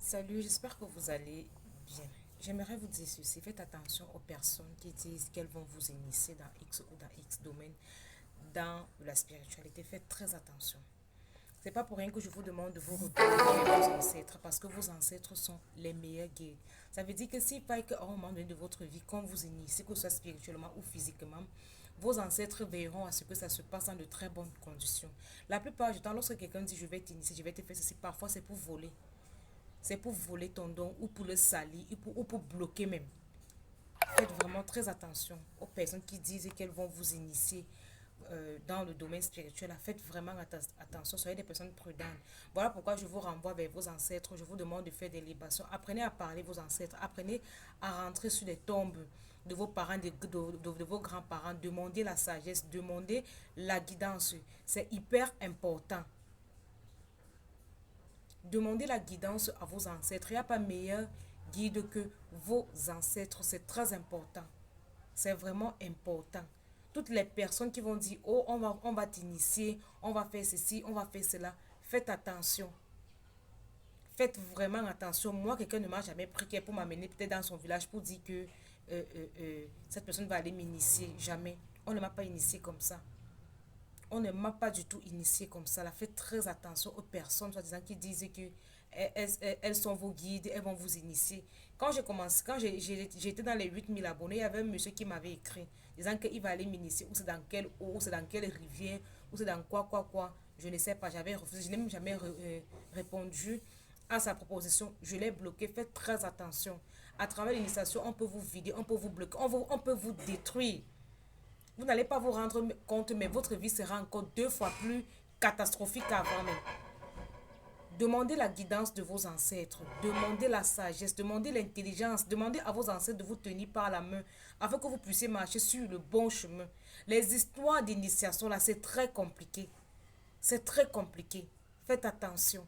Salut, j'espère que vous allez bien. J'aimerais vous dire ceci, faites attention aux personnes qui disent qu'elles vont vous initier dans X ou dans X domaine dans la spiritualité. Faites très attention. C'est pas pour rien que je vous demande de vous retourner vers vos ancêtres parce que vos ancêtres sont les meilleurs guides. Ça veut dire que s'il faille qu'à un moment donné de votre vie, quand vous initiez, que ce soit spirituellement ou physiquement, vos ancêtres veilleront à ce que ça se passe dans de très bonnes conditions. La plupart du temps, lorsque quelqu'un dit je vais t'initier, je vais te faire ceci, parfois c'est pour voler. C'est pour voler ton don ou pour le salir ou pour bloquer même. Faites vraiment très attention aux personnes qui disent qu'elles vont vous initier dans le domaine spirituel. Faites vraiment attention, soyez des personnes prudentes. Voilà pourquoi je vous renvoie vers vos ancêtres. Je vous demande de faire des libations. Apprenez à parler vos ancêtres. Apprenez à rentrer sur les tombes de vos parents, de vos grands-parents. Demandez la sagesse, demandez la guidance. C'est hyper important. Demandez la guidance à vos ancêtres. Il n'y a pas meilleur guide que vos ancêtres. C'est très important. C'est vraiment important. Toutes les personnes qui vont dire, oh, on va t'initier, on va faire ceci, on va faire cela. Faites attention. Faites vraiment attention. Moi, quelqu'un ne m'a jamais pris pour m'amener peut-être dans son village pour dire que cette personne va aller m'initier. Jamais. On ne m'a pas initié comme ça. On ne m'a pas du tout initié comme ça. Là, faites très attention aux personnes, soi-disant, qui disent que elles sont vos guides, elles vont vous initier. Quand j'ai commencé, quand j'étais dans les 8000 abonnés, il y avait un monsieur qui m'avait écrit, disant qu'il va aller m'initier, ou c'est dans quelle eau, ou c'est dans quelle rivière, ou c'est dans quoi. Je ne sais pas, j'avais refusé, je n'ai même jamais répondu à sa proposition. Je l'ai bloqué, faites très attention. À travers l'initiation, on peut vous vider, on peut vous bloquer, on peut vous détruire. Vous n'allez pas vous rendre compte, mais votre vie sera encore deux fois plus catastrophique qu'avant même. Demandez la guidance de vos ancêtres, demandez la sagesse, demandez l'intelligence, demandez à vos ancêtres de vous tenir par la main afin que vous puissiez marcher sur le bon chemin. Les histoires d'initiation là, c'est très compliqué. C'est très compliqué. Faites attention.